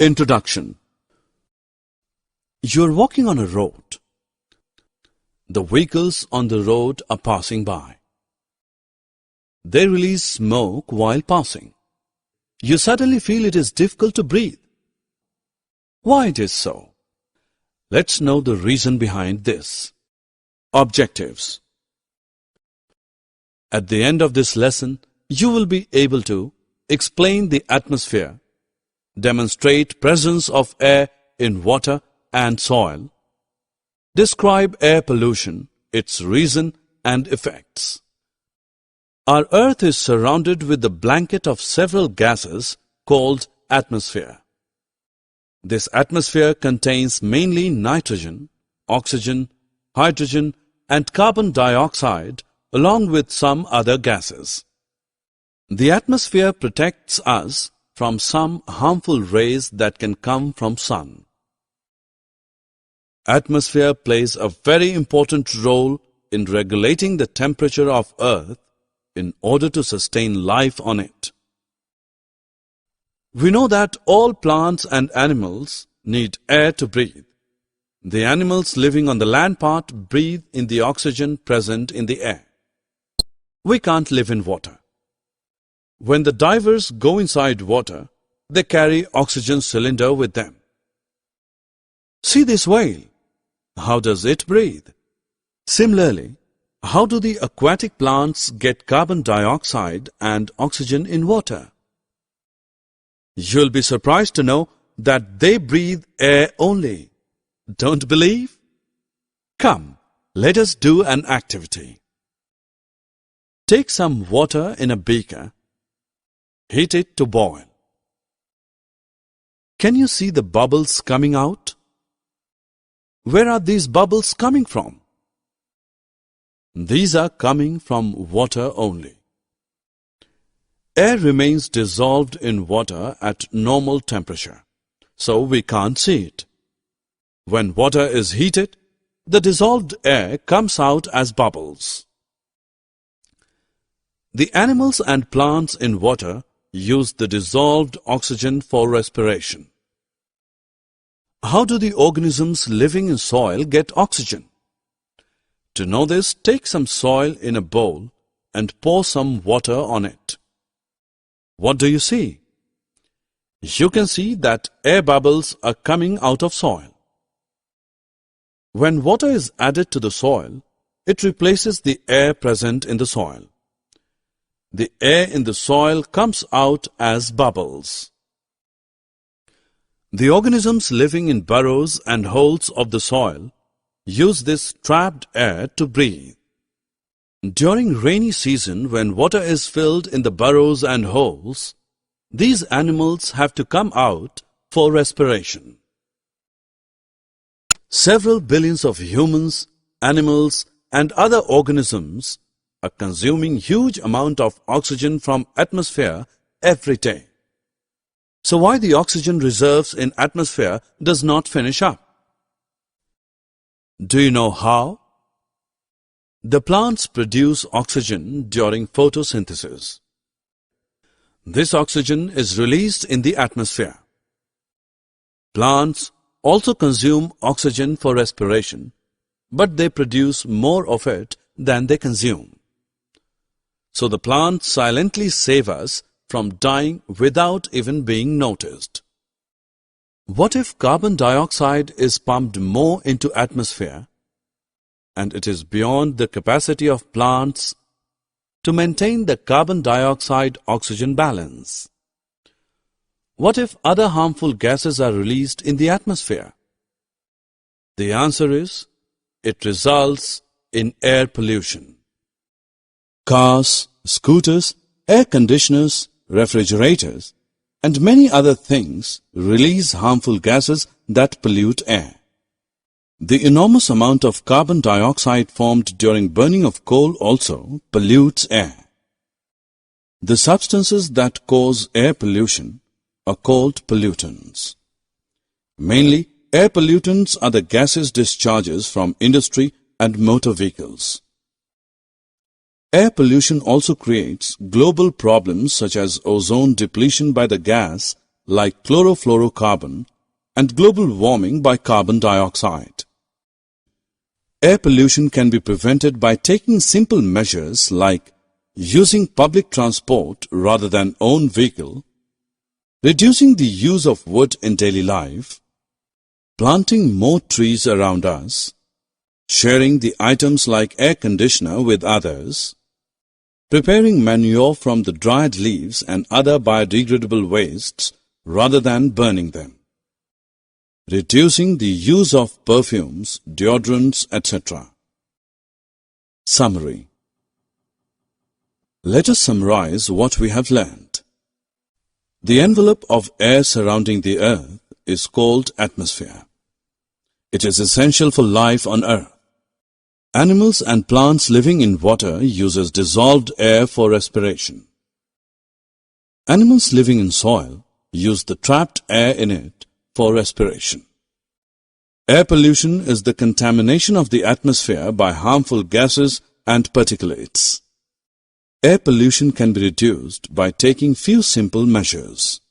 Introduction. You're walking on a road. The vehicles on the road are passing by. They release smoke while passing. You suddenly feel it is difficult to breathe. Why it is so? Let's know the reason behind this. Objectives. At the end of this lesson, you will be able to explain the atmosphere, demonstrate presence of air in water and soil, describe air pollution, its reason and effects. Our Earth is surrounded with the blanket of several gases called atmosphere. This atmosphere contains mainly nitrogen, oxygen, hydrogen and carbon dioxide along with some other gases. The atmosphere protects us from some harmful rays that can come from sun. Atmosphere plays a very important role in regulating the temperature of Earth in order to sustain life on it. We know that all plants and animals need air to breathe. The animals living on the land part breathe in the oxygen present in the air. We can't live in water. When the divers go inside water, they carry oxygen cylinder with them. See this whale. How does it breathe? Similarly, how do the aquatic plants get carbon dioxide and oxygen in water? You'll be surprised to know that they breathe air only. Don't believe? Come, let us do an activity. Take some water in a beaker. Heat it to boil. Can you see the bubbles coming out? Where are these bubbles coming from? These are coming from water only. Air remains dissolved in water at normal temperature, so we can't see it. When water is heated, the dissolved air comes out as bubbles. The animals and plants in water use the dissolved oxygen for respiration. How do the organisms living in soil get oxygen? To know this, take some soil in a bowl and pour some water on it. What do you see? You can see that air bubbles are coming out of soil. When water is added to the soil, it replaces the air present in the soil. The air in the soil comes out as bubbles. The organisms living in burrows and holes of the soil use this trapped air to breathe. During rainy season, when water is filled in the burrows and holes, these animals have to come out for respiration. Several billions of humans, animals, and other organisms are consuming huge amount of oxygen from atmosphere every day. So why the oxygen reserves in atmosphere does not finish up? Do you know how? The plants produce oxygen during photosynthesis. This oxygen is released in the atmosphere. Plants also consume oxygen for respiration, but they produce more of it than they consume. So the plants silently save us from dying without even being noticed. What if carbon dioxide is pumped more into atmosphere and it is beyond the capacity of plants to maintain the carbon dioxide-oxygen balance? What if other harmful gases are released in the atmosphere? The answer is, it results in air pollution. Cars, scooters, air conditioners, refrigerators, and many other things release harmful gases that pollute air. The enormous amount of carbon dioxide formed during burning of coal also pollutes air. The substances that cause air pollution are called pollutants. Mainly, air pollutants are the gases discharges from industry and motor vehicles. Air pollution also creates global problems such as ozone depletion by the gas like chlorofluorocarbon and global warming by carbon dioxide. Air pollution can be prevented by taking simple measures like using public transport rather than own vehicle, reducing the use of wood in daily life, planting more trees around us, sharing the items like air conditioner with others, preparing manure from the dried leaves and other biodegradable wastes rather than burning them, reducing the use of perfumes, deodorants, etc. Summary. Let us summarize what we have learned. The envelope of air surrounding the earth is called atmosphere. It is essential for life on earth. Animals and plants living in water uses dissolved air for respiration. Animals living in soil use the trapped air in it for respiration. Air pollution is the contamination of the atmosphere by harmful gases and particulates. Air pollution can be reduced by taking few simple measures.